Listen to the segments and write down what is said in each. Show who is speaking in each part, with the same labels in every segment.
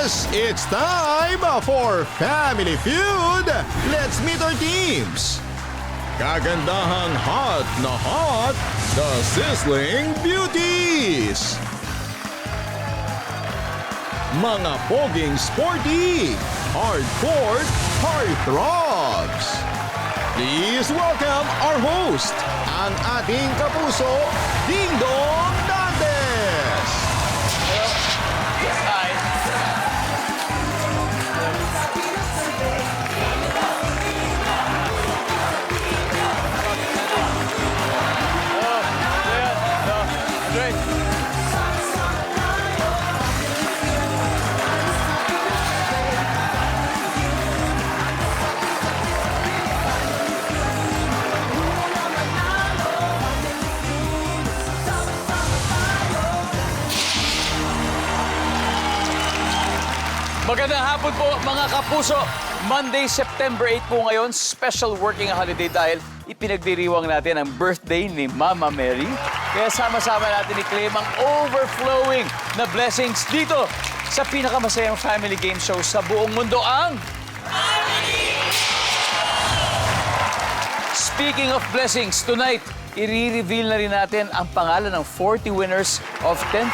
Speaker 1: Yes, it's time for Family Feud. Let's meet our teams. Kagandahang hot na hot, the Sizzling Beauties. Mga poging sporty, hardcore heartthrobs. Please welcome our host, ang ating kapuso, Ding Dong Dantes.
Speaker 2: Hi. Magandang hapon po mga kapuso. Monday, September 8 po ngayon, special working holiday dahil ipinagdiriwang natin ang birthday ni Mama Mary. Kaya sama-sama natin i-claim ang overflowing na blessings dito sa pinakamasayang family game show sa buong mundo, ang Speaking of blessings, tonight, i-reveal na rin natin ang pangalan ng 40 winners of 10,000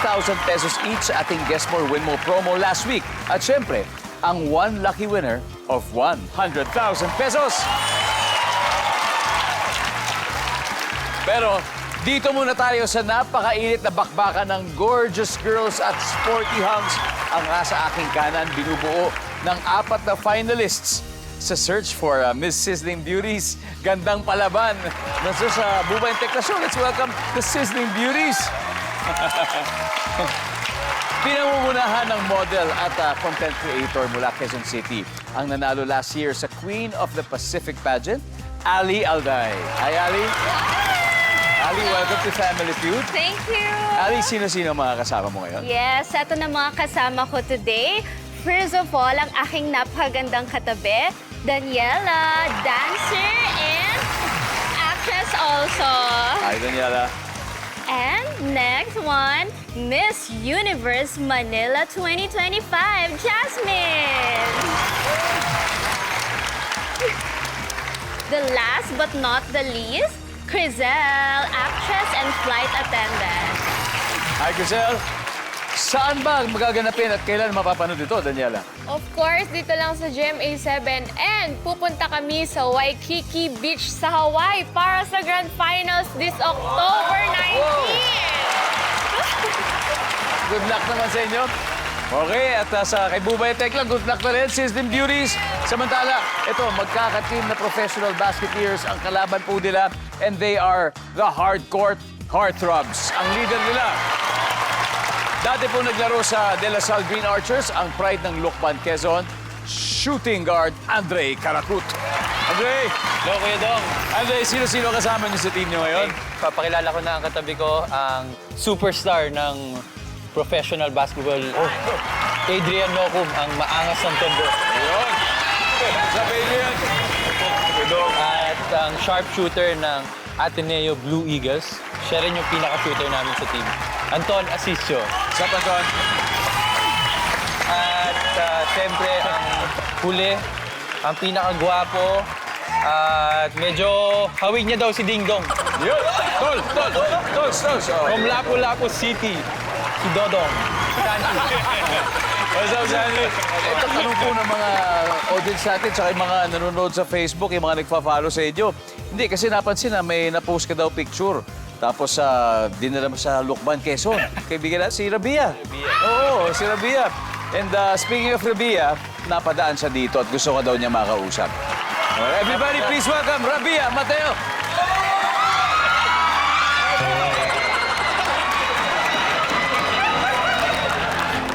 Speaker 2: pesos each sa ating Guess More, Win More promo last week. At syempre, ang one lucky winner of 100,000 pesos. Pero dito muna tayo sa napakainit na bakbakan ng gorgeous girls at sporty hunks. Ang nasa aking kanan, binubuo ng 4 na finalists sa search for Miss Sizzling Beauties. Gandang palaban. Nasa sa Bubay Teklasyon. Let's welcome the Sizzling Beauties. Pinangungunahan ng model at content creator mula Quezon City. Ang nanalo last year sa Queen of the Pacific pageant, Ali Alday. Hi, Ali. Ali, welcome to Family Feud.
Speaker 3: Thank you!
Speaker 2: Ali, sino-sino mga kasama mo ngayon?
Speaker 3: Yes, ito na mga kasama ko today. First of all, ang aking napakagandang katabi, Daniela, dancer and actress also.
Speaker 2: Hi, Daniela.
Speaker 3: And next one, Miss Universe Manila 2025, Jasmine. The last but not the least, Crizel, actress and flight attendant.
Speaker 2: Hi, Giselle. Saan ba magaganapin at kailan mapapanood ito, Daniela?
Speaker 4: Of course, dito lang sa GMA7 and pupunta kami sa Waikiki Beach sa Hawaii para sa Grand Finals this October 19.
Speaker 2: Good luck naman sa inyo. Okay, at sa kay Bubay Tekla, good luck na rin, Sizzling Beauties. Samantala, ito, magkaka-team na professional basketeers ang kalaban po nila, and they are the hardcore heartthrobs. Ang leader nila, dati po naglaro sa De La Salle Green Archers, ang pride ng Lucban, Quezon, shooting guard Andre Caracut. Andre!
Speaker 5: Hello, Kuya Dong.
Speaker 2: Andre, sino-sino kasama niyo sa team niyo ngayon?
Speaker 5: Papakilala ko na ang katabi ko, ang superstar ng professional basketball, Adrian Nocum, ang maangas ng tondo.
Speaker 2: Ayun! Sabihin niyo yan.
Speaker 5: At ang sharpshooter ng Ateneo Blue Eagles. Siya rin yung pinaka-shooter namin sa team. Anton Asisio.
Speaker 2: Sa Anton.
Speaker 5: At siyempre, ang huli, ang pinaka-gwapo, at medyo hawig niya daw si Ding Dong.
Speaker 2: Yun! Tol!
Speaker 5: From Lapu-Lapu City, si Dodong.
Speaker 2: What's up, Sandy? Ito, tanong po ng mga audience natin, tsaka yung mga nanonood sa Facebook, yung mga nagpa-follow sa inyo. Hindi, kasi napansin na may na-post ka daw picture. Tapos dinala mo sa Lucban, Quezon. Kaibigan na, si Rabia. Oo, si Rabia. And speaking of Rabia, napadaan siya dito at gusto ka daw niya makausap. Alright, everybody, please welcome Rabia Mateo.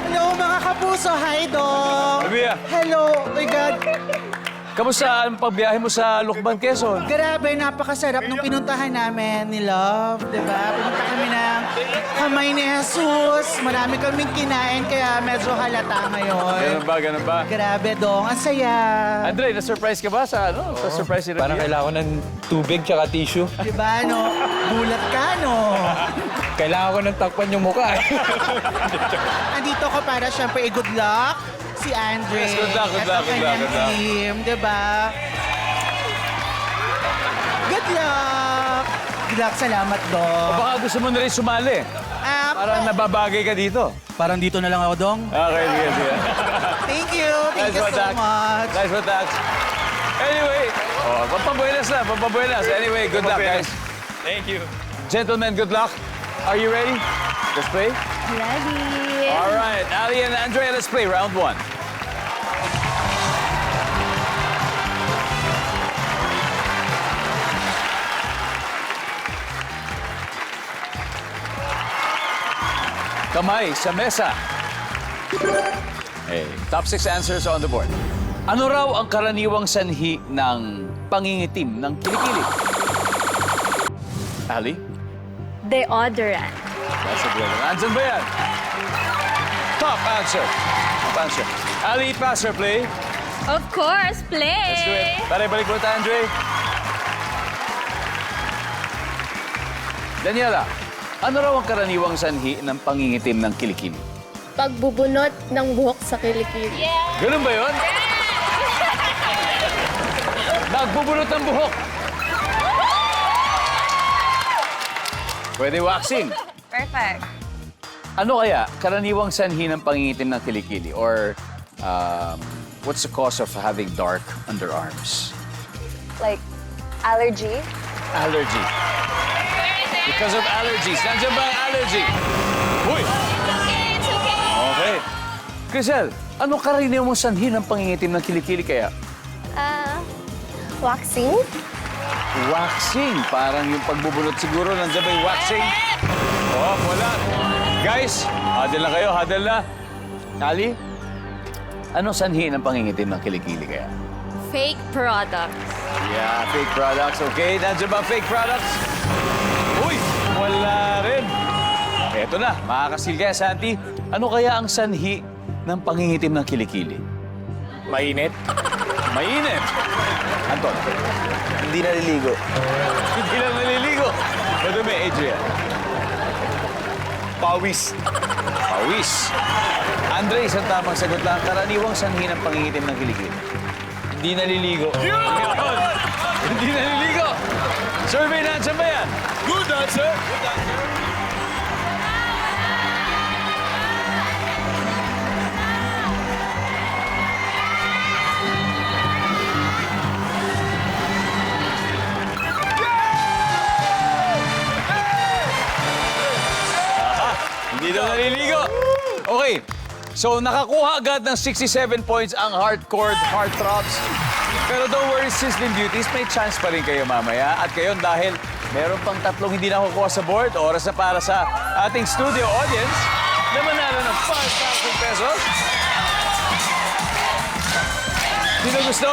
Speaker 6: Hello mga kapuso, hi Dong!
Speaker 2: Rabia,
Speaker 6: Hello, oh my God!
Speaker 2: kamusta ang pagbiyahe mo sa Lucban, Quezon?
Speaker 6: Grabe, napakasarap nung pinuntahan namin ni Love, di ba? Pumunta kami ng Kamay ni Jesus. Marami kaming kinain, kaya medyo halata ngayon.
Speaker 2: Ganun ba?
Speaker 6: Grabe, Dong. Ang saya.
Speaker 2: Andre, na-surprise ka ba sa sa surprise ni Rabia?
Speaker 5: Parang kailangan ko ng tubig tsaka tissue.
Speaker 6: Di ba, no? Bulat ka, no?
Speaker 5: Kailangan ko ng takpan yung mukha.
Speaker 6: Andito ko para, syempre, good luck. si Andre.
Speaker 2: Yes, good luck, good luck,
Speaker 6: At ang
Speaker 2: good luck,
Speaker 6: kanyang
Speaker 2: good luck.
Speaker 6: team, di ba? Good luck! Good luck, salamat, Dong.
Speaker 2: Baka gusto mo na rin sumali. Parang nababagay ka dito.
Speaker 6: Parang dito na lang ako, Dong.
Speaker 2: Okay, sige, sige.
Speaker 6: Thank you. Thank
Speaker 2: Nice
Speaker 6: you
Speaker 2: one,
Speaker 6: so
Speaker 2: Dax.
Speaker 6: much.
Speaker 2: Nice one, Dax. Anyway, pampabuenas na, pampabuenas. Anyway, good luck, guys.
Speaker 5: Thank you.
Speaker 2: Gentlemen, good luck. Are you ready? Let's play.
Speaker 3: Ready?
Speaker 2: All right, Ali and Andrea, let's play round one. Kamay sa mesa. Hey, top 6 answers on the board. Ano raw ang karaniwang sanhi ng pangingitim ng kilikili? Ali?
Speaker 3: Deodorant.
Speaker 2: That's a good one. Andyan ba yan? Top answer. Top answer. Ali, pass or play?
Speaker 3: Of course, play.
Speaker 2: Let's do it. Tara, balik mo tayo, Andre. Daniela, ano raw ang karaniwang sanhi ng pangingitim ng kilikili?
Speaker 4: Pagbubunot ng buhok sa kilikili.
Speaker 2: Ganun ba yun? Nagbubunot ng buhok. Pwede waxing.
Speaker 3: Perfect.
Speaker 2: Ano kaya karaniwang sanhi ng pangingitim ng kilikili? Or what's the cause of having dark underarms?
Speaker 7: Like allergy.
Speaker 2: Allergy. Because of allergies. Nandiyan ba ang allergy? Uy!
Speaker 3: It's okay.
Speaker 2: Okay. Crisel, ano karaniwang sanhi ng pangingitim ng kilikili kaya?
Speaker 7: Waxing.
Speaker 2: Waxing. Parang yung pagbubunot siguro. Nandiyan ba yung waxing? Oh, wala. Guys, huddle na kayo. Huddle na. Ali, ano sanhi ng pangingitim ng kilikili kaya?
Speaker 3: Fake products.
Speaker 2: Yeah, fake products. Okay, nandiyan ba ang fake products? Uy, wala rin. Eto na, makakasil kaya, Santi. Ano kaya ang sanhi ng pangingitim ng kilikili?
Speaker 5: Mainit.
Speaker 2: Mainit. Anton.
Speaker 5: Hindi naliligo.
Speaker 2: Hindi lang naliligo. Madumi, Adrian.
Speaker 5: Pawis.
Speaker 2: Pawis. Andre, isang tamang sagot lang. Karaniwang sanhi ng pangingitim ng kilikili.
Speaker 5: Hindi naliligo.
Speaker 2: Yun! Hindi naliligo. Survey na, saan ba yan? Good answer. Good answer. Hindi daw naliligo. Okay. So, nakakuha agad ng 67 points ang hardcore heartthrobs. Pero don't worry, Sizzling Beauties, may chance pa rin kayo mamaya. At kayon dahil meron pang tatlong hindi nakukuha sa board, oras na para sa ating studio audience na manalo ng 5,000 pesos. Sino gusto?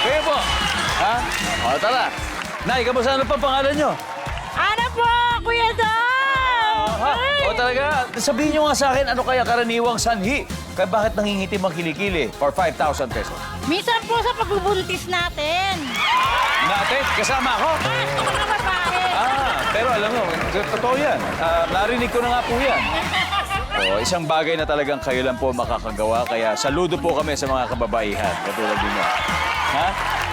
Speaker 2: Kayo po. Ha? O, tara. Nay, kamusta ano pa pangalan nyo?
Speaker 3: Ano po, Kuya Dom?
Speaker 2: Ha? O talaga, sabihin nyo nga sa akin, ano kaya karaniwang sanhi? Kaya bakit nangingitim ang kilikili for 5,000 pesos?
Speaker 8: Minsan po sa pagbubuntis natin.
Speaker 2: Natin, kasama ako?
Speaker 8: Mga babae.
Speaker 2: Pero alam mo, totoo yan. Narinig ko na nga po yan. O, isang bagay na talagang kayo lang po makakagawa, kaya saludo po kami sa mga kababaihan, katulad ninyo. Ha?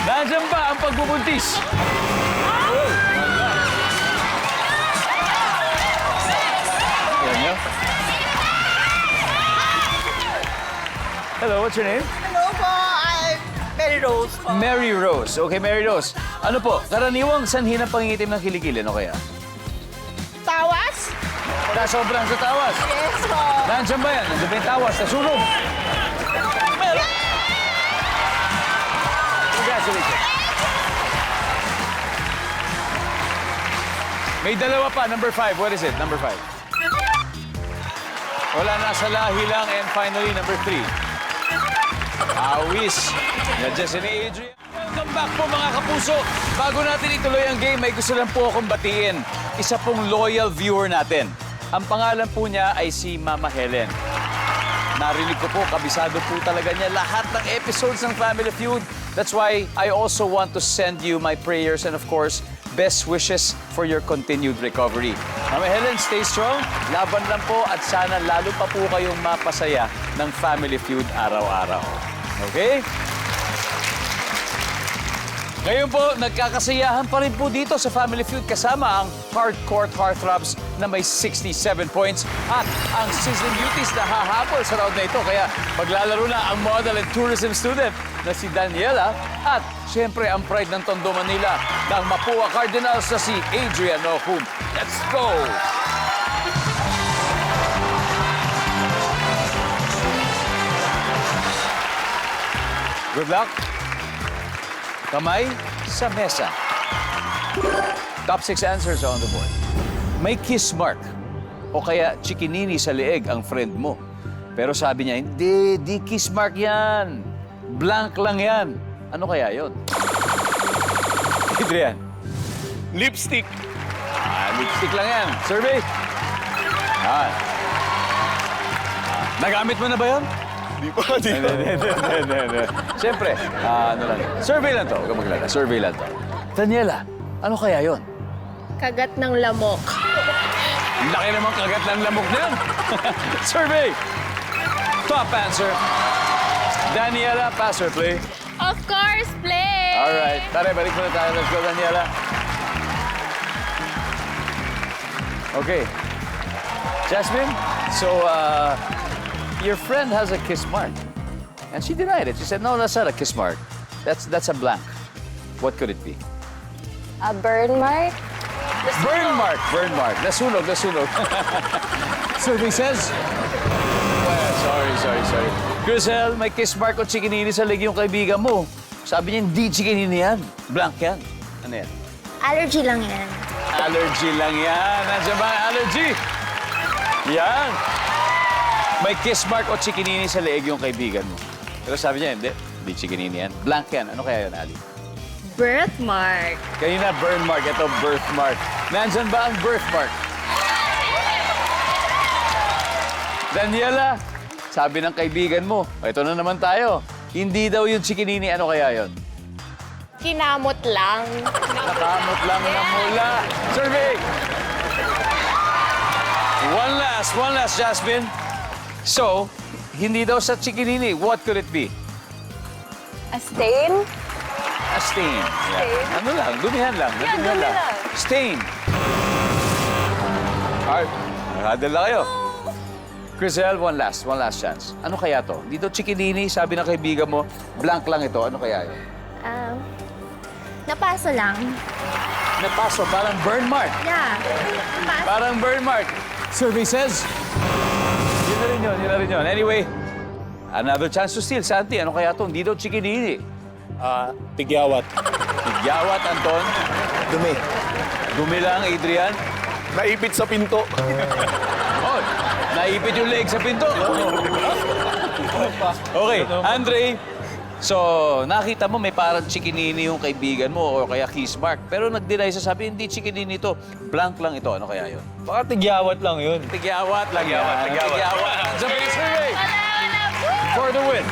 Speaker 2: Nandiyan ba ang pagbubuntis? Oh, wala. Ayan nyo? Hello, what's your name?
Speaker 6: Hello po, I'm Mary Rose po.
Speaker 2: Mary Rose. Okay, Mary Rose. Ano po, karaniwang sanhi ng pangingitim ng kilikili, ano kaya?
Speaker 6: Tawas?
Speaker 2: Sobrang sa tawas.
Speaker 6: Yes po.
Speaker 2: Nandiyan ba yan? Nandiyan ba yung tawas? Nasunog? Meron. Congratulations. May dalawa pa. Number 5. What is it? Number 5. Wala na sa lahi lang. And finally, number 3. Awis. Nandiyan si Adrian. Welcome back po mga kapuso. Bago natin ituloy ang game, may gusto lang po akong batiin. Isa pong loyal viewer natin. Ang pangalan po niya ay si Mama Helen. Narinig ko po, kabisado po talaga niya lahat ng episodes ng Family Feud. That's why I also want to send you my prayers and of course, best wishes for your continued recovery. Mama Helen, stay strong, laban lang po at sana lalo pa po kayong mapasaya ng Family Feud araw-araw. Okay? Ngayon po, nagkakasayahan pa rin po dito sa Family Feud kasama ang Hardcore Heartthrobs na may 67 points at ang Sizzling Beauties na hahabol sa round na ito. Kaya maglalaro na ang model and tourism student na si Daniela at siyempre ang pride ng Tondo, Manila ng Mapua Cardinals na si Adrian Nocum. Let's go! Good luck! Kamay sa mesa. Top 6 answers on the board. May kiss mark o kaya chikinini sa leeg ang friend mo. Pero sabi niya, hindi, di kiss mark yan. Blank lang yan. Ano kaya yon? Adrian.
Speaker 9: Lipstick.
Speaker 2: Lipstick lang yan. Survey. Nagamit mo na ba yan?
Speaker 9: Di pa.
Speaker 2: Siyempre, ano lang. Survey lang to. Huwag kang maglala. Survey lang to. Daniela, ano kaya yon?
Speaker 4: Kagat ng lamok.
Speaker 2: Laki naman kagat ng lamok niyan. Survey. Top answer. Daniela, pass or play?
Speaker 4: Of course, play!
Speaker 2: All right. Tara, balik muna tayo. Let's go, Daniela. Okay. Jasmine, so, your friend has a kiss mark. And she denied it. She said, no, that's not a kiss mark. That's a blank. What could it be?
Speaker 7: A burn mark?
Speaker 2: Burn mark. Burn mark. Nasunog. Survey says... Well, sorry. Crisel, may kiss mark o chikinini sa leg yung kaibigan mo. Sabi niya, hindi chikinini yan. Blank yan. Ano yan?
Speaker 8: Allergy lang yan.
Speaker 2: Allergy lang yan. Nandiyan ba ang allergy? Yan. May kiss mark o chikinini sa leeg yung kaibigan mo. Pero sabi niya, hindi chikinini yan. Blank yan. Ano kaya yun, Ali?
Speaker 3: Birthmark.
Speaker 2: Kanina, burn mark. Ito, birthmark. Nandyan ba ang birthmark? Daniela, sabi ng kaibigan mo, ito na naman tayo. Hindi daw yung chikinini. Ano kaya yon?
Speaker 4: Kinamot lang.
Speaker 2: Nakamot lang na mula. Survey! One last, Jasmine. So, hindi daw sa chikinini. What could it be?
Speaker 7: A stain?
Speaker 2: A stain.
Speaker 7: Stain?
Speaker 2: Ano lang, dumihan lang. Dumihan lang. Stain. Alright, nakadal na kayo. Crisel, one last chance. Ano kaya to? Dito chikinini, sabi ng kaibigan mo, blank lang ito. Ano kaya yun?
Speaker 8: Napaso lang.
Speaker 2: Napaso, parang burn mark.
Speaker 8: Yeah. Napaso.
Speaker 2: Parang burn mark. Survey says, yun na rin yun. Anyway, another chance to steal. Santi, ano kaya to? Hindi daw chikinini.
Speaker 9: Tigyawat.
Speaker 2: Tigyawat, Anton.
Speaker 9: Dumi.
Speaker 2: Dumi lang, Adrian.
Speaker 9: Naipit sa pinto.
Speaker 2: Oh, naipit yung leg sa pinto. Okay, Andre. So, nakita mo may parang chikinini yung kaibigan mo o kaya kiss mark. Pero nag-deny siya, sabi, hindi chikinini ito. Blank lang ito. Ano kaya yun?
Speaker 5: Baka tigyawat lang yun.
Speaker 2: Tigyawat lang yan. Tigyawat. Sa base survey. For the win.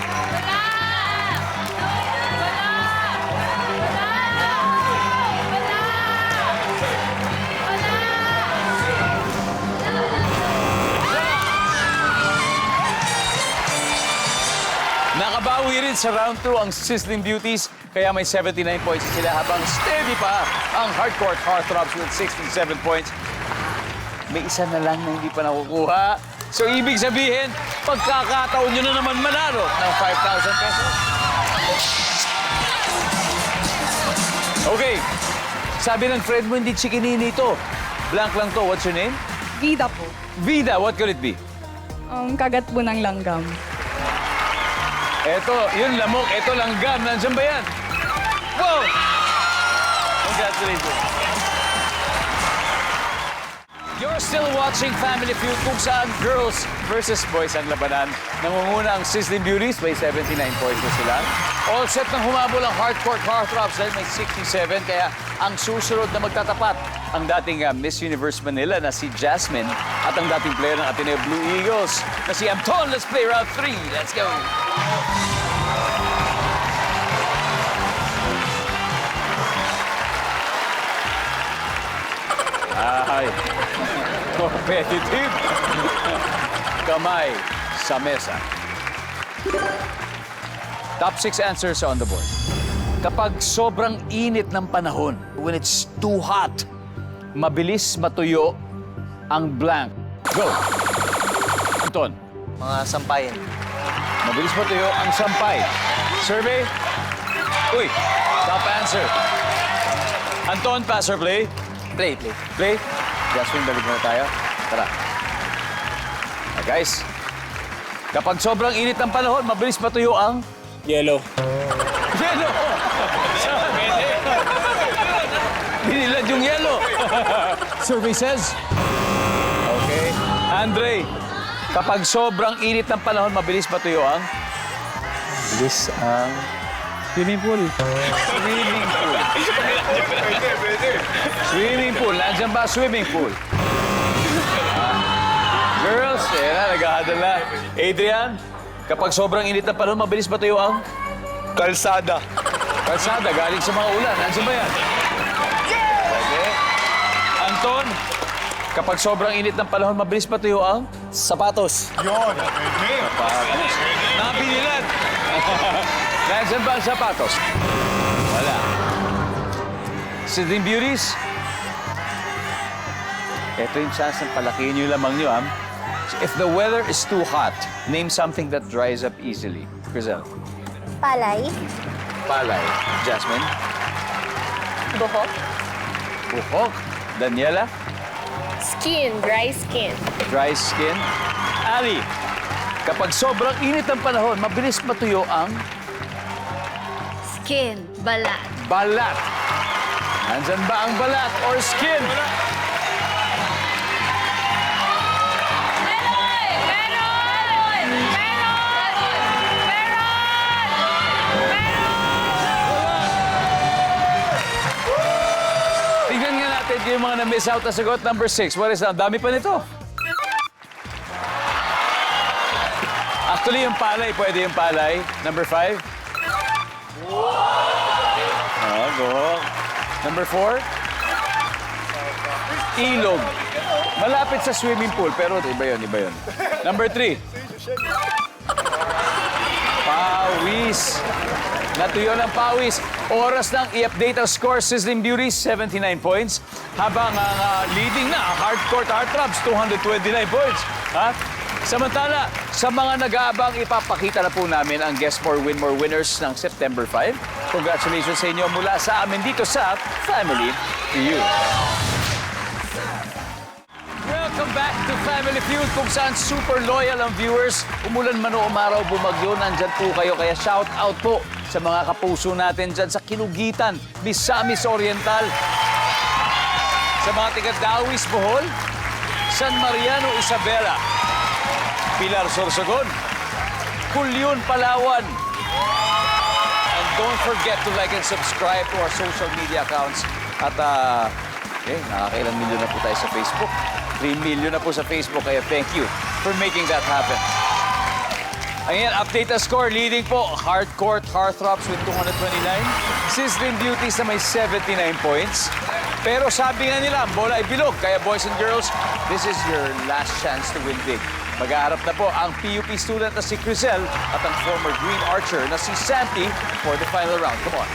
Speaker 2: Nakabawi rin sa round 2 ang Sizzling Beauties, kaya may 79 points sila habang steady pa ang Hardcore Heartthrobs with 67 points. May isa na lang na hindi pa nakukuha. So, ibig sabihin, pagkakataon nyo na naman manalo ng 5,000 pesos. Okay. Sabi ng friend mo, hindi chikinini ito. Blank lang to. What's your name?
Speaker 10: Vida po.
Speaker 2: Vida. What could it be?
Speaker 10: Kagat po ng langgam.
Speaker 2: Eto, yun lamok. Eto langgam. Nandiyan ba yan? Wow! Congratulations. You're still watching Family Feud kung saan girls versus boys ang labanan. Nangunguna ang Sizzling Beauties, may 79 points na sila. All set ng humabol ang Hardcore Heartthrobs dahil may 67. Kaya ang susunod na magtatapat ang dating Miss Universe Manila na si Jasmine at ang dating player ng Ateneo Blue Eagles na si Anton. Let's play round 3. Let's go! Kamay. Competitive. Kamay sa mesa. Top 6 answers on the board. Kapag sobrang init ng panahon, when it's too hot, mabilis matuyo ang blank. Go! Anton.
Speaker 5: Mga sampayin.
Speaker 2: Mabilis matuyo ang sampay. Survey? Uy, top answer. Anton, pass or play?
Speaker 5: Play.
Speaker 2: Play. Jasmine, balik na tayo. Tara. Guys, kapag sobrang init ng panahon, mabilis matuyo ang
Speaker 9: Yellow.
Speaker 2: yelo. Binilad yung yelo. Survey says? Okay. Andre, kapag sobrang init ng panahon, mabilis matuyo ang
Speaker 5: Bilis ang... Swimming pool.
Speaker 2: swimming pool. Swimming pool. Nandiyan ba swimming pool? Girls, naghahadal na. Adrian, kapag sobrang init ng panahon, mabilis matuyo ang
Speaker 9: Kalsada.
Speaker 2: kalsada galing sa mga ulan. Nandiyan ba yan? Okay. Anton, kapag sobrang init ng panahon, mabilis matuyo ang
Speaker 5: Sapatos.
Speaker 2: sapatos. Napinilan. Nandiyan ba ang sapatos? Wala. Sitting Beauties, ito yung chance ng palakihin yung lamang nyo, ha? If the weather is too hot, name something that dries up easily. Crizel.
Speaker 8: Palay.
Speaker 2: Palay. Jasmine.
Speaker 4: Buhok.
Speaker 2: Buhok. Daniela.
Speaker 4: Skin. Dry skin.
Speaker 2: Dry skin. Ali. Kapag sobrang init ng panahon, mabilis matuyo ang
Speaker 3: Skin, balat.
Speaker 2: balat. Nandyan ba ang balat or skin? Tingnan nga natin yung mga na-miss out na sagot. Number 6. What is that? Ang dami pa nito. Actually, yung palay. Pwede yung palay. Number 5. Buhok. Number 4. Ilog. Malapit sa swimming pool, pero iba yun. Number 3. Pawis. Natuyo ng pawis. Oras ng i-update ang score, Sizzling Beauties, 79 points. Habang ang leading na, Hardcourt Heartthrobs, 229 points. Ha? Samantala, sa mga nag-aabang, ipapakita na po namin ang Guess More, Win More winners ng September 5. Congratulations sa inyo mula sa amin dito sa Family Feud. Welcome back to Family Feud, kung saan super loyal ang viewers. Umulan man o umaraw, bumagyo, nandyan po kayo. Kaya shout out po sa mga kapuso natin dyan sa Kilugitan, Misamis Oriental, sa mga tiga Dawis, Bohol, San Mariano, Isabela, Pilar, Sorsogon, Culyon, Palawan. And don't forget to like and subscribe to our social media accounts. At nakakailang milyon na po tayo sa Facebook. 3 million na po sa Facebook, kaya thank you for making that happen. Ayan, update ang score. Leading po, Hardcourt Heartthrobs with 229. Sizzling Beauties na may 79 points. Pero sabi nga nila, ang bola ay bilog. Kaya boys and girls, this is your last chance to win big. Mag-aharap na po ang PUP student na si Crizel at ang former Green Archer na si Santi for the final round. Come on.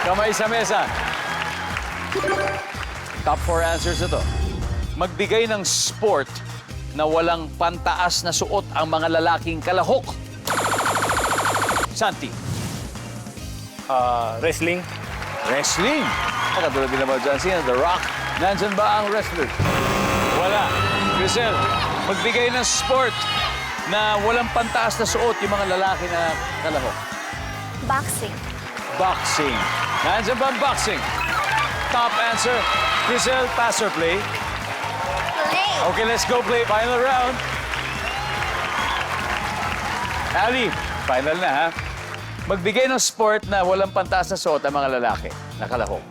Speaker 2: Kamay sa mesa. Top 4 answers ito. Magbigay ng sport na walang pantaas na suot ang mga lalaking kalahok. Santi.
Speaker 9: Wrestling.
Speaker 2: Wrestling. Katulad din naman dyan sino, The Rock. Nandyan ba ang wrestler? Wala. Crizel, magbigay ng sport na walang pantaas na suot yung mga lalaki na kalahok.
Speaker 8: Boxing.
Speaker 2: Boxing. Nandyan ba ang boxing? Top answer. Crizel, pass or play?
Speaker 8: Play.
Speaker 2: Okay, let's go play. Final round. Ali, final na ha. Magbigay ng sport na walang pantaas na suot ang mga lalaki na kalahok.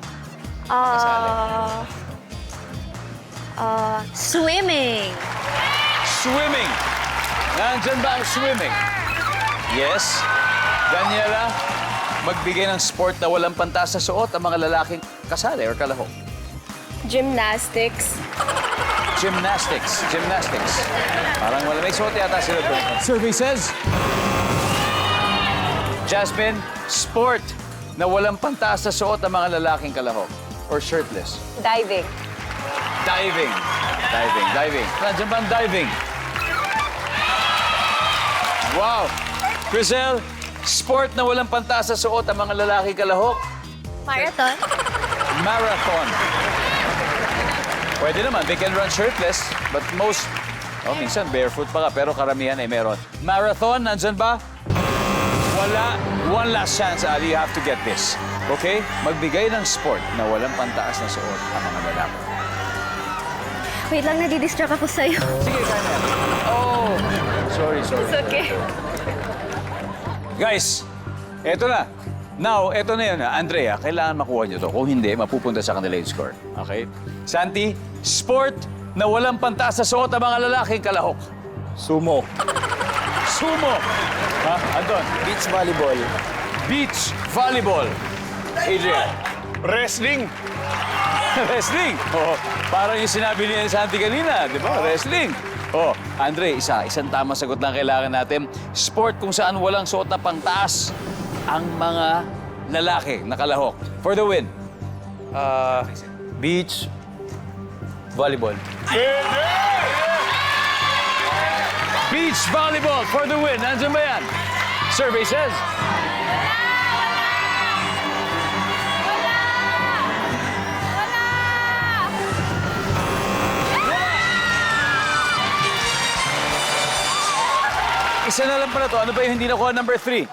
Speaker 3: Swimming.
Speaker 2: Swimming. Nandyan ba ang swimming? Yes. Daniela, magbigay ng sport na walang pantas sa suot ang mga lalaking kasali or kalahok.
Speaker 4: Gymnastics.
Speaker 2: Gymnastics. Parang wala may suot yata sila doon. Survey says... Jasmine, sport na walang pantas sa suot ang mga lalaking kalahok or shirtless.
Speaker 7: Diving.
Speaker 2: Diving. Nandiyan ba ang diving? Wow! Crisel, sport na walang pantas sa suot ang mga lalaking kalahok.
Speaker 8: Marathon.
Speaker 2: Marathon. Pwede naman, they can run shirtless, but minsan barefoot pa ka, pero karamihan ay meron. Marathon, nandyan ba? Wala. One last chance, Ali. You have to get this. Okay? Magbigay ng sport na walang pantaas na suot ang mga lalaki.
Speaker 3: Wait lang, nadidistract ako sa'yo.
Speaker 2: Sige, kaya. Oh, sorry.
Speaker 3: It's okay.
Speaker 2: Guys, eto na. Now, eto na yun, Andrea, kailangan makuha nyo to. Kung hindi, mapupunta sa kanila yung score. Okay? Santi, sport na walang pantaas na suot ang mga lalaking kalahok.
Speaker 9: Sumo.
Speaker 2: Sumo. Ha? Andon?
Speaker 9: Beach volleyball.
Speaker 2: Beach volleyball. Adrian.
Speaker 9: Wrestling.
Speaker 2: Wrestling. Oh, parang yung sinabi niya ni Santi kanina, di ba? Wrestling. Oh, Andre, isang tamang sagot lang kailangan natin. Sport kung saan walang suot na pangtaas ang mga lalaki na kalahok. For the win.
Speaker 5: Beach volleyball.
Speaker 2: Beach volleyball for the win. Nandiyan ba yan? Survey says. Isa na lang pala to. Ano ba yung hindi nakuha? Number 3.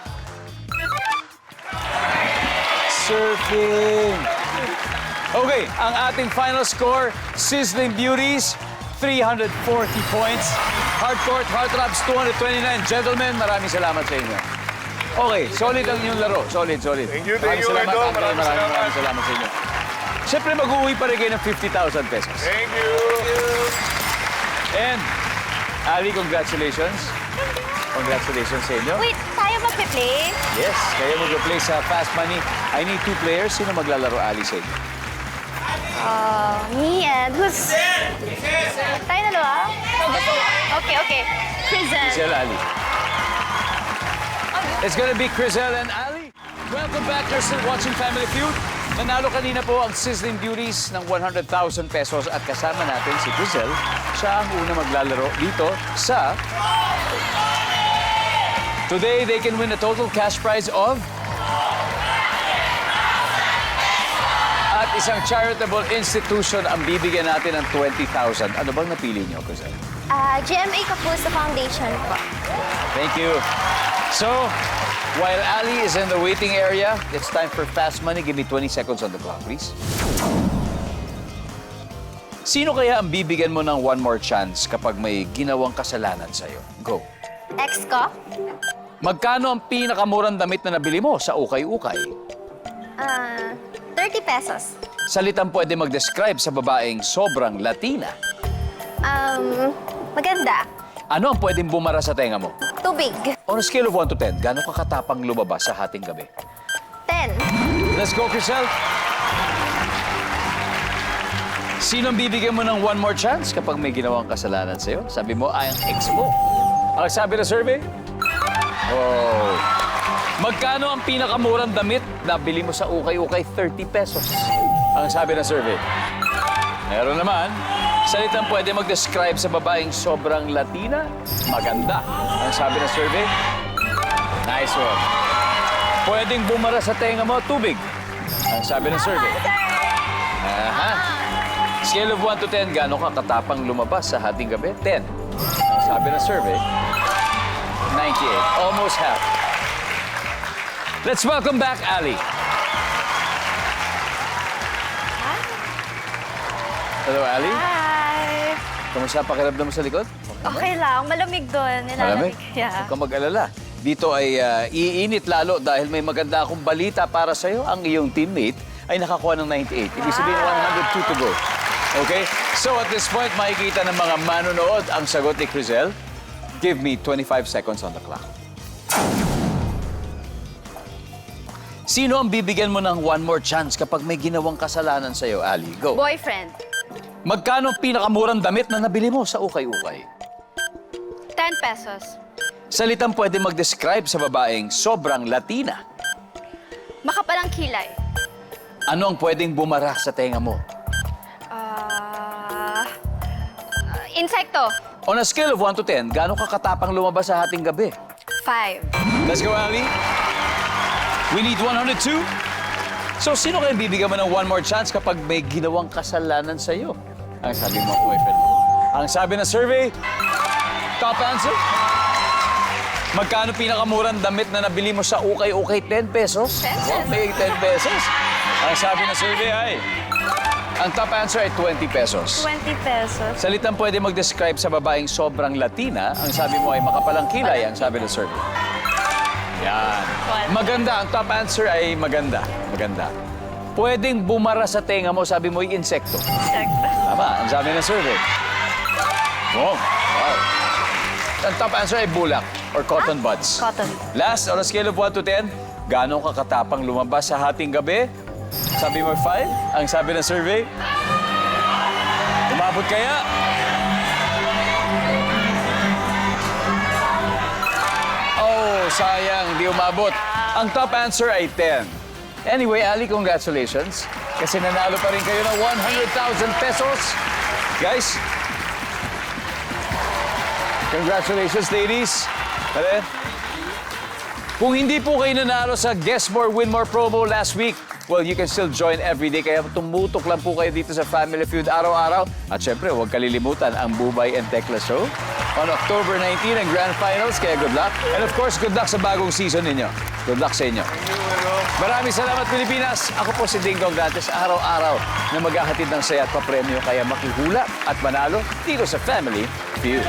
Speaker 2: Surfing. Okay, ang ating final score, Sizzling Beauties, 340 points. Hardcourt, Heartthrobs, 229. Gentlemen, maraming salamat sa inyo. Okay, solid ang inyong laro. Solid.
Speaker 9: Thank you,
Speaker 2: Maraming salamat,
Speaker 9: Edo.
Speaker 2: Andre. Maraming salamat sa inyo. Siyempre, mag-uwi pa rin kayo ng 50,000 pesos.
Speaker 9: Thank you.
Speaker 2: And, Ali, congratulations. Congratulations sa inyo.
Speaker 8: Wait, tayo magpe-play?
Speaker 2: Yes, kayo mag-play sa Fast Money. I need 2 players. Sino maglalaro, Ali, sa inyo?
Speaker 8: Me and who's... Tayo dalawa? Okay. Prison.
Speaker 2: Crisel, Ali. It's gonna be Crisel and Ali. Welcome back. You're still watching Family Feud. Nanalo kanina po ang Sizzling Beauties ng 100,000 pesos at kasama natin si Crisel. Siya ang una maglalaro dito sa... Today, they can win a total cash prize of... At isang charitable institution ang bibigyan natin ng 20,000. Ano bang napili niyo, Crisel?
Speaker 8: GMA Kapuso Foundation po.
Speaker 2: Thank you. So, while Ali is in the waiting area, it's time for Fast Money. Give me 20 seconds on the clock, please. Sino kaya ang bibigyan mo ng one more chance kapag may ginawang kasalanan sa'yo? Go.
Speaker 8: Ex ko?
Speaker 2: Magkano ang pinakamurang damit na nabili mo sa ukay-ukay?
Speaker 8: 30 pesos.
Speaker 2: Salitang pwede mag-describe sa babaeng sobrang Latina.
Speaker 8: Maganda.
Speaker 2: Ano ang pwedeng bumara sa tenga mo?
Speaker 8: Tubig.
Speaker 2: On a scale of 1 to 10, gaano ka katapang lumabas sa hating gabi?
Speaker 8: 10.
Speaker 2: Let's go, Crisel. Sino ang bibigyan mo ng one more chance kapag may ginawang kasalanan sa'yo? Sabi mo, ay ang ex mo. Ang sabi na survey? Oh. Magkano ang pinakamurang damit na bili mo sa ukay-ukay? 30 pesos. Ang sabi na survey. Meron naman, salitang pwede mag-describe sa babaeng sobrang Latina, maganda. Ang sabi na survey? Nice one. Pwedeng bumara sa tenga mo, tubig. Ang sabi ng survey. Aha. Scale of 1 to 10, gaano ka katapang lumabas sa hating gabi? 10. Ang sabi ng survey, 98. Almost half. Let's welcome back Ali. Hello, Ali.
Speaker 3: Hi!
Speaker 2: Kamusta pakiramdam mo sa likod?
Speaker 3: Okay lang, malamig doon.
Speaker 2: Malamig?
Speaker 3: Yeah.
Speaker 2: Huwag kang mag-alala. Dito ay iinit lalo dahil may maganda akong balita para sa'yo. Ang iyong teammate ay nakakuha ng 98. Ibig sabihin, 102 to go. Okay? So at this point, makikita ng mga manonood ang sagot ni Crizel. Give me 25 seconds on the clock. Sino ang bibigyan mo ng one more chance kapag may ginawang kasalanan sa'yo, Ali? Go.
Speaker 3: Boyfriend.
Speaker 2: Magkano ang pinakamurang damit na nabili mo sa ukay-ukay?
Speaker 3: 10 pesos.
Speaker 2: Salitang pwede mag-describe sa babaeng sobrang Latina.
Speaker 3: Makapalang kilay.
Speaker 2: Ano ang pwedeng bumara sa tenga mo?
Speaker 3: Insekto.
Speaker 2: On a scale of 1 to 10, gaano ka katapang lumabas sa hating gabi?
Speaker 3: 5.
Speaker 2: Let's go, Ali. We need 102. So, sino kayo bibigyan mo ng one more chance kapag may ginawang kasalanan sa'yo? Ang sabi mo, boyfriend mo. Ang sabi ng survey, top answer. Magkano pinakamurang damit na nabili mo sa ukay-ukay? 10 pesos?
Speaker 3: 10 pesos.
Speaker 2: Wow, may 10 pesos. Ang sabi ng survey ay, ang top answer ay 20 pesos.
Speaker 3: 20 pesos.
Speaker 2: Salitang pwede mag-describe sa babaeng sobrang Latina, ang sabi mo ay makapalang kilay, ang sabi ng survey. Yan. Maganda. Ang top answer ay maganda. Maganda. Pwedeng bumara sa tenga mo, sabi mo ay insekto.
Speaker 3: Insekto.
Speaker 2: Tama, ang sabi ng survey. Oh, wow. Ang top answer ay bulak or cotton buds.
Speaker 3: Cotton.
Speaker 2: Last, on a scale of 1 to 10, gaano ka katapang lumabas sa hating gabi? Sabi mo 5, ang sabi ng survey. Umabot kaya? Oh, sayang, di umabot. Ang top answer ay 10. Anyway, Ali, congratulations. Kasi nanalo pa rin kayo ng 100,000 pesos. Guys, congratulations, ladies. Pare, kung hindi po kayo nanalo sa Guess More, Win More promo last week, well, you can still join every day. Kaya tumutok lang po kayo dito sa Family Feud araw-araw. At syempre, huwag kalilimutan ang Bubay and Tekla Show on October 19 ang Grand Finals. Kaya good luck. And of course, good luck sa bagong season ninyo. Good luck sa inyo. Maraming salamat, Pilipinas. Ako po si Dingdong Dantes, araw-araw na maghahatid ng saya at papremyo. Kaya makihula at manalo dito sa Family Feud.